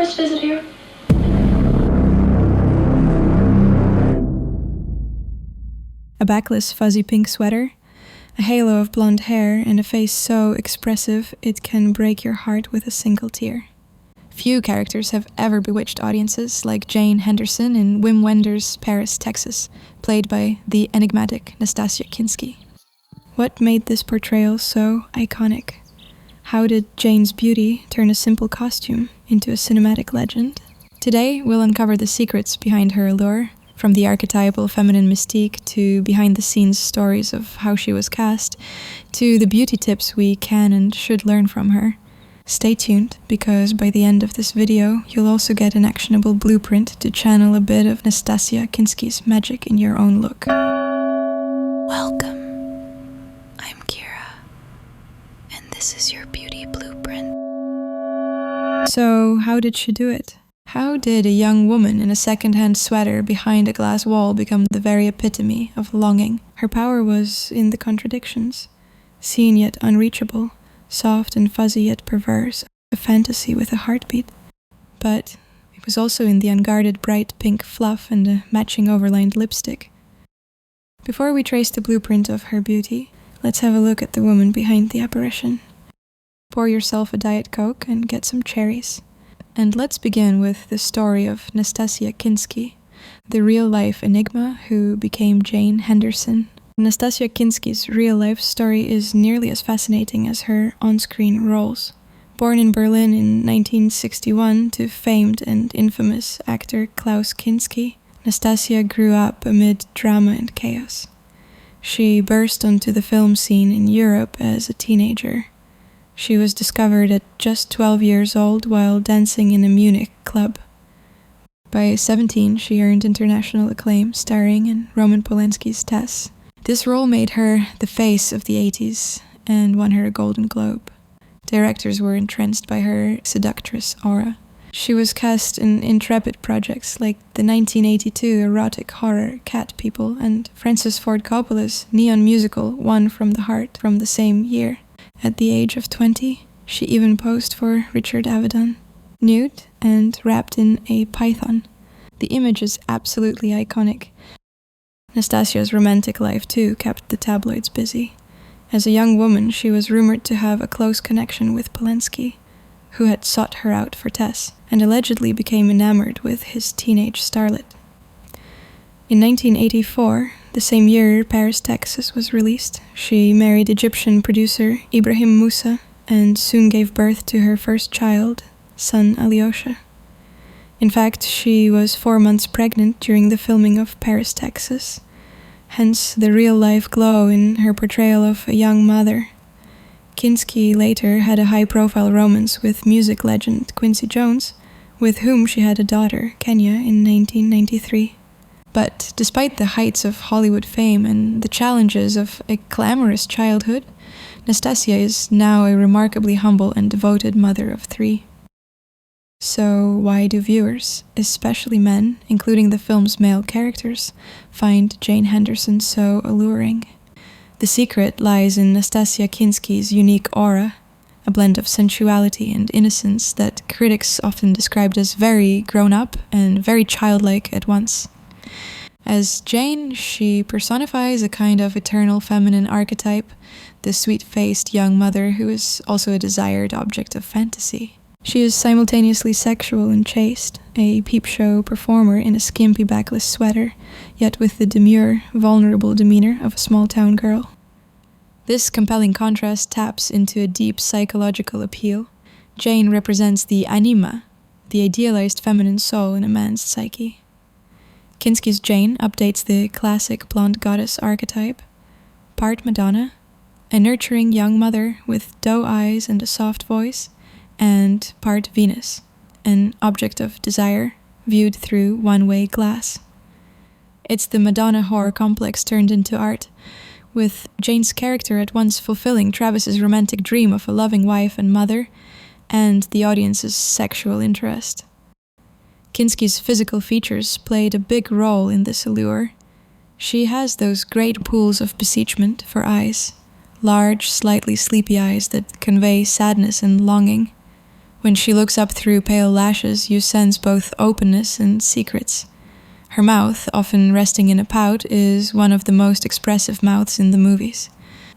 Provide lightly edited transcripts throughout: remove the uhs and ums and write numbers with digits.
first visit here? A backless fuzzy pink sweater, a halo of blonde hair, and a face so expressive it can break your heart with a single tear. Few characters have ever bewitched audiences like Jane Henderson in Wim Wenders' Paris, Texas, played by the enigmatic Nastassja Kinski. What made this portrayal so iconic? How did Jane's beauty turn a simple costume into a cinematic legend? Today, we'll uncover the secrets behind her allure, from the archetypal feminine mystique to behind-the-scenes stories of how she was cast, to the beauty tips we can and should learn from her. Stay tuned, because by the end of this video, you'll also get an actionable blueprint to channel a bit of Nastassja Kinski's magic in your own look. Welcome. I'm Kira, and this is your beauty blueprint. So, how did she do it? How did a young woman in a second-hand sweater behind a glass wall become the very epitome of longing? Her power was in the contradictions. Seen yet unreachable, soft and fuzzy yet perverse, a fantasy with a heartbeat. But it was also in the unguarded bright pink fluff and a matching overlined lipstick. Before we trace the blueprint of her beauty, let's have a look at the woman behind the apparition. Pour yourself a Diet Coke and get some cherries. And let's begin with the story of Nastassja Kinski, the real-life Enigma who became Jane Henderson. Nastassja Kinski's real-life story is nearly as fascinating as her on-screen roles. Born in Berlin in 1961 to famed and infamous actor Klaus Kinski, Nastassja grew up amid drama and chaos. She burst onto the film scene in Europe as a teenager. She was discovered at just 12 years old while dancing in a Munich club. By 17, she earned international acclaim starring in Roman Polanski's Tess. This role made her the face of the 80s and won her a Golden Globe. Directors were entranced by her seductress aura. She was cast in intrepid projects like the 1982 erotic horror Cat People and Francis Ford Coppola's neon musical One from the Heart from the same year. At the age of 20, she even posed for Richard Avedon, nude and wrapped in a python. The image is absolutely iconic. Nastassja's romantic life, too, kept the tabloids busy. As a young woman, she was rumored to have a close connection with Polanski, who had sought her out for Tess, and allegedly became enamored with his teenage starlet. In 1984, the same year Paris, Texas was released, she married Egyptian producer Ibrahim Moussa and soon gave birth to her first child, son Alyosha. In fact, she was 4 months pregnant during the filming of Paris, Texas, hence the real-life glow in her portrayal of a young mother. Kinski later had a high-profile romance with music legend Quincy Jones, with whom she had a daughter, Kenya, in 1993. But despite the heights of Hollywood fame and the challenges of a glamorous childhood, Nastassja is now a remarkably humble and devoted mother of 3. So why do viewers, especially men, including the film's male characters, find Jane Henderson so alluring? The secret lies in Nastassja Kinski's unique aura, a blend of sensuality and innocence that critics often described as very grown-up and very childlike at once. As Jane, she personifies a kind of eternal feminine archetype, the sweet-faced young mother who is also a desired object of fantasy. She is simultaneously sexual and chaste, a peep show performer in a skimpy backless sweater, yet with the demure, vulnerable demeanor of a small-town girl. This compelling contrast taps into a deep psychological appeal. Jane represents the Enigma, the idealized feminine soul in a man's psyche. Kinski's Jane updates the classic blonde goddess archetype, part Madonna, a nurturing young mother with doe eyes and a soft voice, and part Venus, an object of desire viewed through one-way glass. It's the Madonna horror complex turned into art, with Jane's character at once fulfilling Travis's romantic dream of a loving wife and mother, and the audience's sexual interest. Kinski's physical features played a big role in this allure. She has those great pools of beseechment for eyes, large, slightly sleepy eyes that convey sadness and longing. When she looks up through pale lashes, you sense both openness and secrets. Her mouth, often resting in a pout, is one of the most expressive mouths in the movies.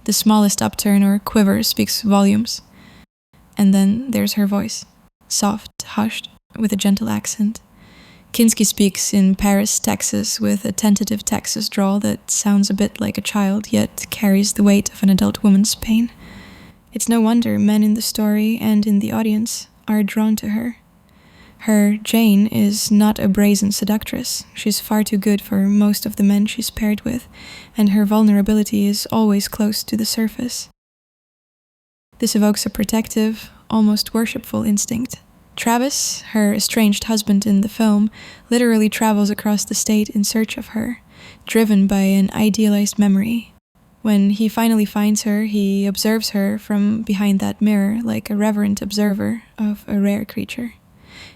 The smallest upturn or quiver speaks volumes. And then there's her voice, soft, hushed, with a gentle accent. Kinski speaks in Paris, Texas, with a tentative Texas drawl that sounds a bit like a child, yet carries the weight of an adult woman's pain. It's no wonder men in the story and in the audience are drawn to her. Her Jane is not a brazen seductress. She's far too good for most of the men she's paired with, and her vulnerability is always close to the surface. This evokes a protective, almost worshipful instinct. Travis, her estranged husband in the film, literally travels across the state in search of her, driven by an idealized memory. When he finally finds her, he observes her from behind that mirror like a reverent observer of a rare creature.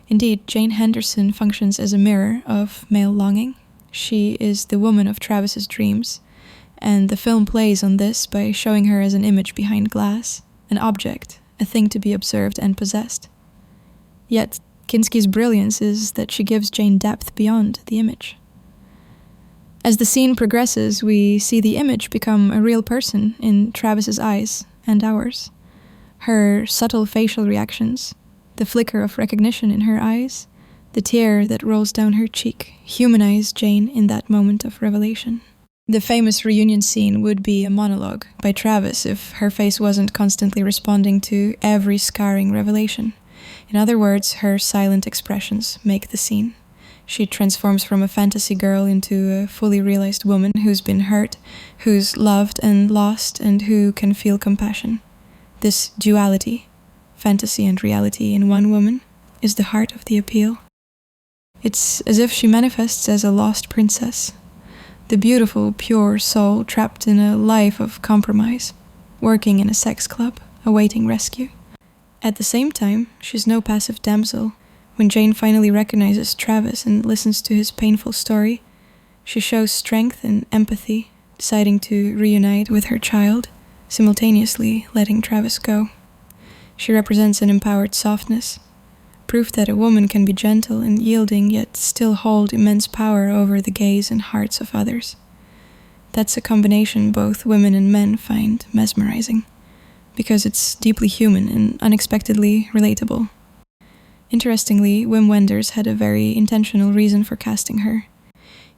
Indeed, Jane Henderson functions as a mirror of male longing. She is the woman of Travis's dreams, and the film plays on this by showing her as an image behind glass, an object, a thing to be observed and possessed. Yet, Kinski's brilliance is that she gives Jane depth beyond the image. As the scene progresses, we see the image become a real person in Travis's eyes and ours. Her subtle facial reactions, the flicker of recognition in her eyes, the tear that rolls down her cheek, humanize Jane in that moment of revelation. The famous reunion scene would be a monologue by Travis if her face wasn't constantly responding to every scarring revelation. In other words, her silent expressions make the scene. She transforms from a fantasy girl into a fully realized woman who's been hurt, who's loved and lost, and who can feel compassion. This duality, fantasy and reality in one woman, is the heart of the appeal. It's as if she manifests as a lost princess, the beautiful, pure soul trapped in a life of compromise, working in a sex club, awaiting rescue. At the same time, she's no passive damsel. When Jane finally recognizes Travis and listens to his painful story, she shows strength and empathy, deciding to reunite with her child, simultaneously letting Travis go. She represents an empowered softness, proof that a woman can be gentle and yielding yet still hold immense power over the gaze and hearts of others. That's a combination both women and men find mesmerizing, because it's deeply human and unexpectedly relatable. Interestingly, Wim Wenders had a very intentional reason for casting her.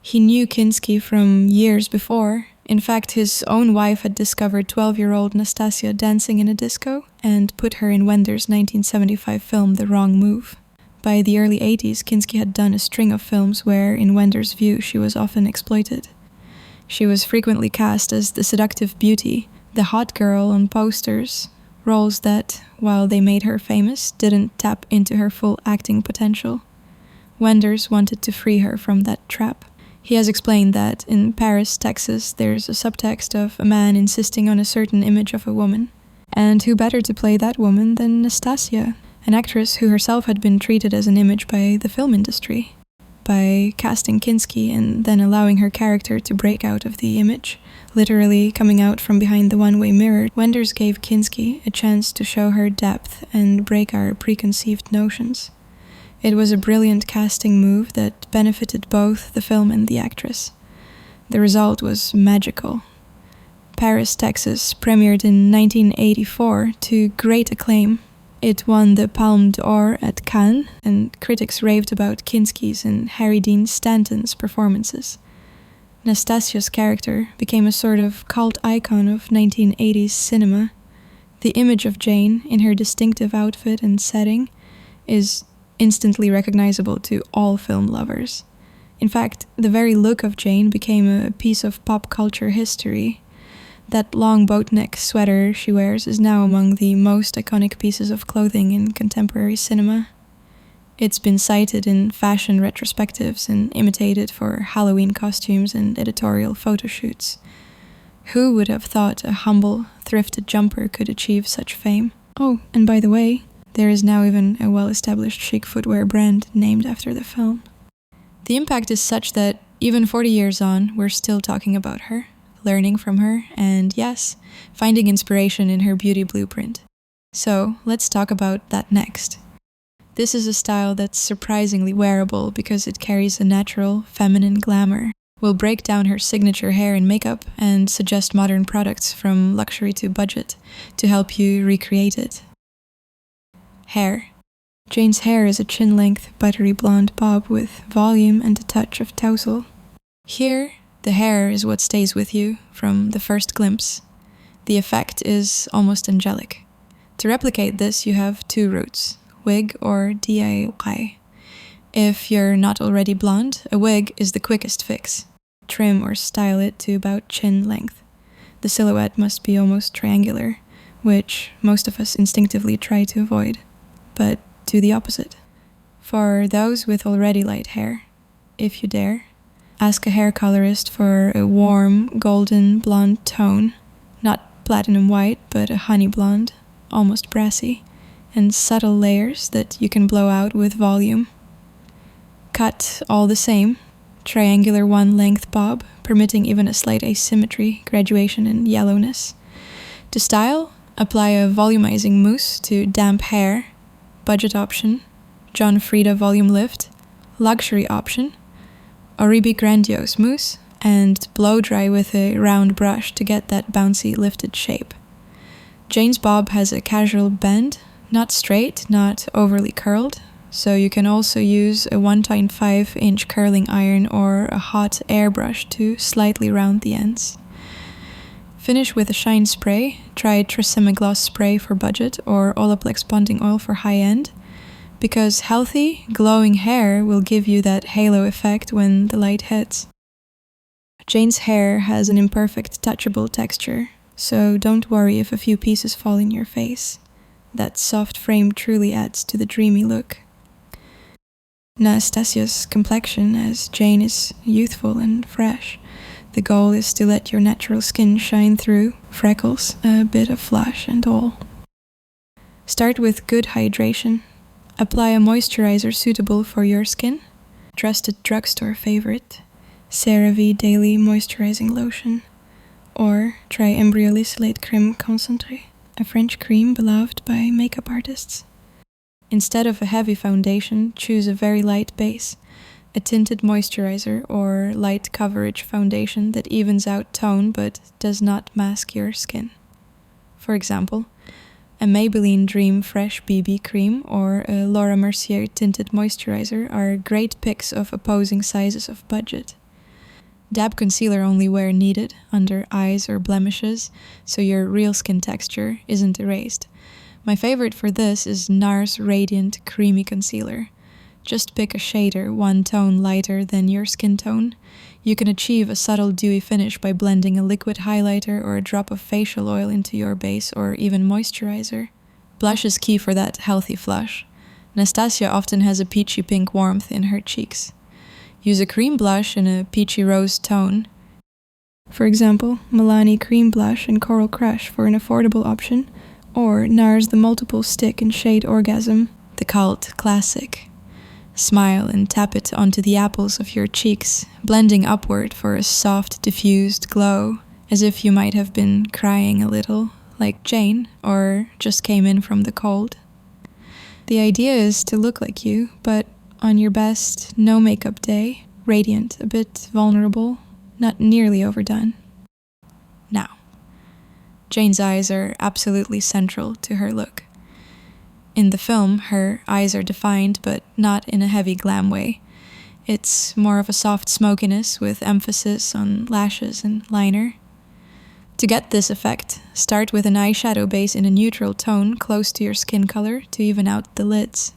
He knew Kinski from years before. In fact, his own wife had discovered 12-year-old Nastassja dancing in a disco and put her in Wenders' 1975 film The Wrong Move. By the early 80s, Kinski had done a string of films where, in Wenders' view, she was often exploited. She was frequently cast as the seductive beauty, the hot girl on posters, roles that, while they made her famous, didn't tap into her full acting potential. Wenders wanted to free her from that trap. He has explained that in Paris, Texas, there's a subtext of a man insisting on a certain image of a woman. And who better to play that woman than Nastassja, an actress who herself had been treated as an image by the film industry. By casting Kinski and then allowing her character to break out of the image, literally coming out from behind the one-way mirror, Wenders gave Kinski a chance to show her depth and break our preconceived notions. It was a brilliant casting move that benefited both the film and the actress. The result was magical. Paris, Texas premiered in 1984 to great acclaim. It won the Palme d'Or at Cannes, and critics raved about Kinski's and Harry Dean Stanton's performances. Nastassja's character became a sort of cult icon of 1980s cinema. The image of Jane, in her distinctive outfit and setting, is instantly recognizable to all film lovers. In fact, the very look of Jane became a piece of pop culture history. That long boat-neck sweater she wears is now among the most iconic pieces of clothing in contemporary cinema. It's been cited in fashion retrospectives and imitated for Halloween costumes and editorial photo shoots. Who would have thought a humble, thrifted jumper could achieve such fame? Oh, and by the way, there is now even a well-established chic footwear brand named after the film. The impact is such that even 40 years on, we're still talking about her, learning from her, and yes, finding inspiration in her beauty blueprint. So let's talk about that next. This is a style that's surprisingly wearable because it carries a natural, feminine glamour. Will break down her signature hair and makeup and suggest modern products from luxury to budget to help you recreate it. Hair. Jane's hair is a chin-length, buttery blonde bob with volume and a touch of tousle. Here, the hair is what stays with you from the first glimpse. The effect is almost angelic. To replicate this, you have two routes, wig or DIY. If you're not already blonde, a wig is the quickest fix. Trim or style it to about chin length. The silhouette must be almost triangular, which most of us instinctively try to avoid, but do the opposite. For those with already light hair, if you dare, ask a hair colorist for a warm, golden blonde tone, not platinum white, but a honey blonde, almost brassy, and subtle layers that you can blow out with volume. Cut all the same, triangular one-length bob, permitting even a slight asymmetry, graduation in yellowness. To style, apply a volumizing mousse to damp hair, budget option, John Frieda volume lift, luxury option, Oribi grandiose mousse, and blow dry with a round brush to get that bouncy lifted shape. Jane's bob has a casual bend, not straight, not overly curled, so you can also use a 1.5-inch curling iron or a hot airbrush to slightly round the ends. Finish with a shine spray. Try Tresemme Gloss Spray for budget or Olaplex Bonding Oil for high-end, because healthy, glowing hair will give you that halo effect when the light hits. Jane's hair has an imperfect, touchable texture, so don't worry if a few pieces fall in your face. That soft frame truly adds to the dreamy look. Nastassja's complexion, as Jane is youthful and fresh. The goal is to let your natural skin shine through, freckles, a bit of flush and all. Start with good hydration. Apply a moisturizer suitable for your skin. Trusted drugstore favorite, CeraVe Daily Moisturizing Lotion. Or try Embryolysate Creme Concentré, a French cream beloved by makeup artists. Instead of a heavy foundation, choose a very light base, a tinted moisturizer or light coverage foundation that evens out tone but does not mask your skin. For example, a Maybelline Dream Fresh BB Cream or a Laura Mercier tinted moisturizer are great picks of opposing sizes of budget. Dab concealer only where needed, under eyes or blemishes, so your real skin texture isn't erased. My favorite for this is NARS Radiant Creamy Concealer. Just pick a shader one tone lighter than your skin tone. You can achieve a subtle dewy finish by blending a liquid highlighter or a drop of facial oil into your base or even moisturizer. Blush is key for that healthy flush. Nastassja often has a peachy pink warmth in her cheeks. Use a cream blush in a peachy rose tone. For example, Milani Cream Blush and Coral Crush for an affordable option, or NARS The Multiple Stick in shade Orgasm, the cult classic. Smile and tap it onto the apples of your cheeks, blending upward for a soft, diffused glow, as if you might have been crying a little, like Jane, or just came in from the cold. The idea is to look like you, but on your best, no makeup day, radiant, a bit vulnerable, not nearly overdone. Now, Jane's eyes are absolutely central to her look. In the film, her eyes are defined, but not in a heavy glam way. It's more of a soft smokiness with emphasis on lashes and liner. To get this effect, start with an eyeshadow base in a neutral tone close to your skin color to even out the lids.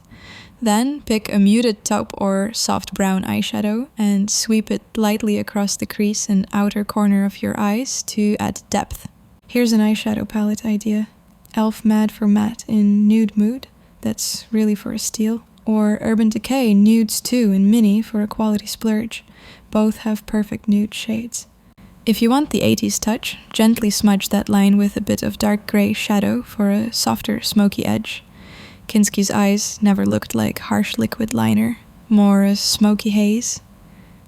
Then pick a muted taupe or soft brown eyeshadow and sweep it lightly across the crease and outer corner of your eyes to add depth. Here's an eyeshadow palette idea. Elf Mad for Matte in Nude Mood, that's really for a steal. Or Urban Decay Nudes 2 in Mini for a quality splurge. Both have perfect nude shades. If you want the 80s touch, gently smudge that line with a bit of dark grey shadow for a softer, smoky edge. Kinski's eyes never looked like harsh liquid liner, more a smoky haze.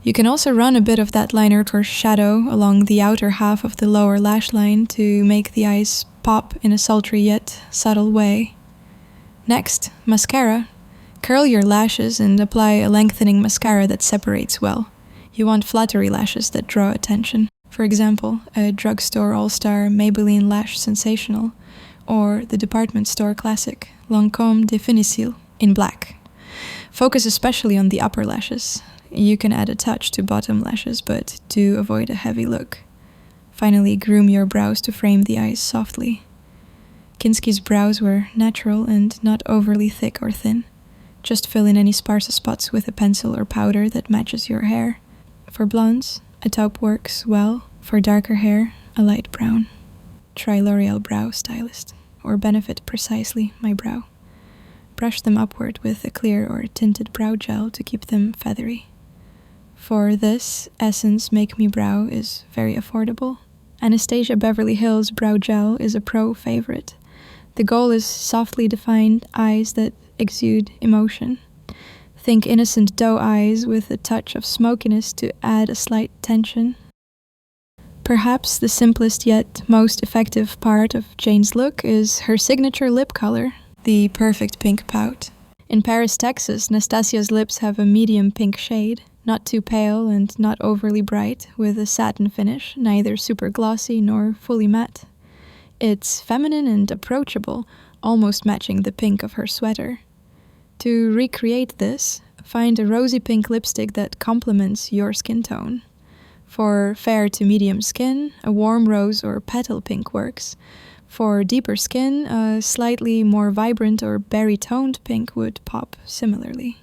You can also run a bit of that liner or shadow along the outer half of the lower lash line to make the eyes pop in a sultry yet subtle way. Next, mascara. Curl your lashes and apply a lengthening mascara that separates well. You want flattery lashes that draw attention. For example, a drugstore all-star Maybelline Lash Sensational, or the department store classic Lancôme Définisil in black. Focus especially on the upper lashes. You can add a touch to bottom lashes, but do avoid a heavy look. Finally, groom your brows to frame the eyes softly. Kinski's brows were natural and not overly thick or thin. Just fill in any sparse spots with a pencil or powder that matches your hair. For blondes, a taupe works well. For darker hair, a light brown. Try L'Oreal Brow Stylist, or Benefit Precisely My Brow. Brush them upward with a clear or tinted brow gel to keep them feathery. For this, Essence Make Me Brow is very affordable. Anastasia Beverly Hills Brow Gel is a pro favorite. The goal is softly defined eyes that exude emotion. Think innocent doe eyes with a touch of smokiness to add a slight tension. Perhaps the simplest yet most effective part of Jane's look is her signature lip color, the perfect pink pout. In Paris, Texas, Nastassja's lips have a medium pink shade, not too pale and not overly bright, with a satin finish, neither super glossy nor fully matte. It's feminine and approachable, almost matching the pink of her sweater. To recreate this, find a rosy pink lipstick that complements your skin tone. For fair to medium skin, a warm rose or petal pink works. For deeper skin, a slightly more vibrant or berry-toned pink would pop similarly.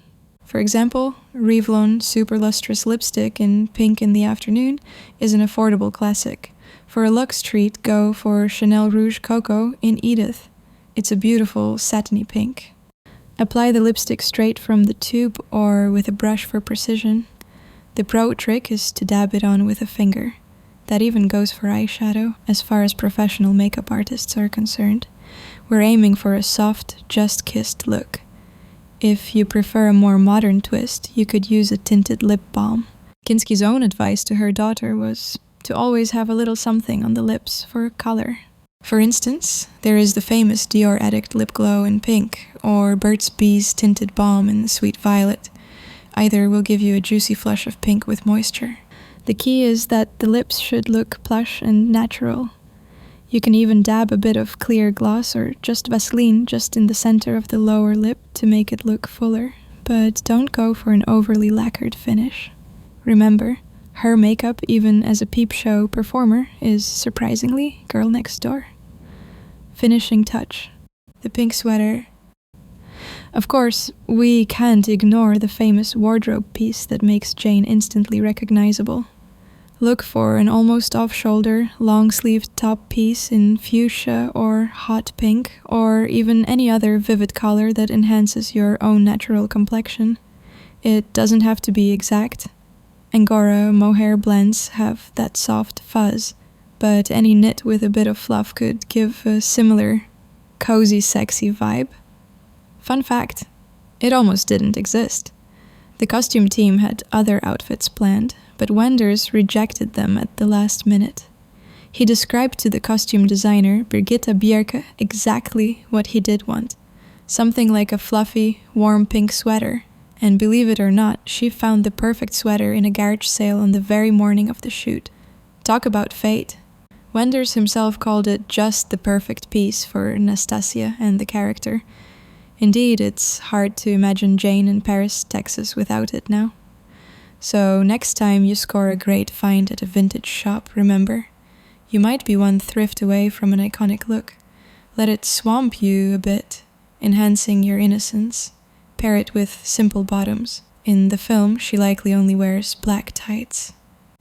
For example, Revlon Super Lustrous Lipstick in Pink in the Afternoon is an affordable classic. For a luxe treat, go for Chanel Rouge Coco in Edith. It's a beautiful satiny pink. Apply the lipstick straight from the tube or with a brush for precision. The pro trick is to dab it on with a finger. That even goes for eyeshadow, as far as professional makeup artists are concerned. We're aiming for a soft, just-kissed look. If you prefer a more modern twist, you could use a tinted lip balm. Kinski's own advice to her daughter was to always have a little something on the lips for color. For instance, there is the famous Dior Addict Lip Glow in pink, or Burt's Bees Tinted Balm in Sweet Violet. Either will give you a juicy flush of pink with moisture. The key is that the lips should look plush and natural. You can even dab a bit of clear gloss or just Vaseline just in the center of the lower lip to make it look fuller, but don't go for an overly lacquered finish. Remember, her makeup, even as a peep show performer, is surprisingly girl next door. Finishing touch. The pink sweater. Of course, we can't ignore the famous wardrobe piece that makes Jane instantly recognizable. Look for an almost off-shoulder, long-sleeved top piece in fuchsia or hot pink, or even any other vivid color that enhances your own natural complexion. It doesn't have to be exact. Angora mohair blends have that soft fuzz, but any knit with a bit of fluff could give a similar cozy, sexy vibe. Fun fact, it almost didn't exist. The costume team had other outfits planned, but Wenders rejected them at the last minute. He described to the costume designer, Birgitta Bjerke, exactly what he did want. Something like a fluffy, warm pink sweater. And believe it or not, she found the perfect sweater in a garage sale on the very morning of the shoot. Talk about fate. Wenders himself called it just the perfect piece for Nastassja and the character. Indeed, it's hard to imagine Jane in Paris, Texas without it now. So next time you score a great find at a vintage shop, remember, you might be one thrift away from an iconic look. Let it swamp you a bit, enhancing your innocence. Pair it with simple bottoms. In the film, she likely only wears black tights.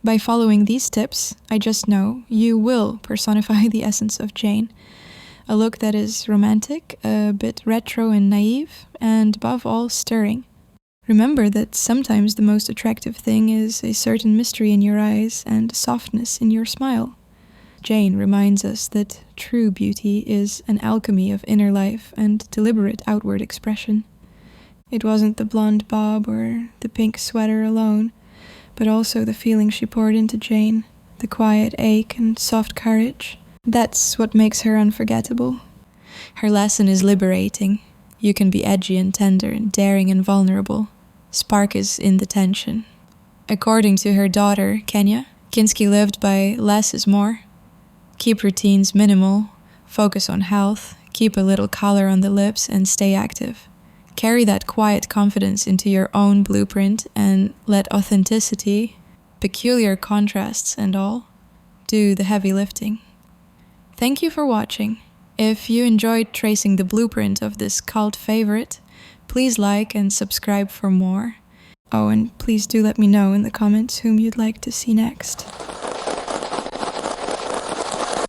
By following these tips, I just know you will personify the essence of Jane. A look that is romantic, a bit retro and naive, and above all, stirring. Remember that sometimes the most attractive thing is a certain mystery in your eyes and softness in your smile. Jane reminds us that true beauty is an alchemy of inner life and deliberate outward expression. It wasn't the blonde bob or the pink sweater alone, but also the feeling she poured into Jane, the quiet ache and soft courage. That's what makes her unforgettable. Her lesson is liberating. You can be edgy and tender and daring and vulnerable. Spark is in the tension. According to her daughter, Kenya, Kinski lived by less is more. Keep routines minimal, focus on health, keep a little color on the lips and stay active. Carry that quiet confidence into your own blueprint and let authenticity, peculiar contrasts and all, do the heavy lifting. Thank you for watching. If you enjoyed tracing the blueprint of this cult favorite, please like and subscribe for more. Oh, and please do let me know in the comments whom you'd like to see next.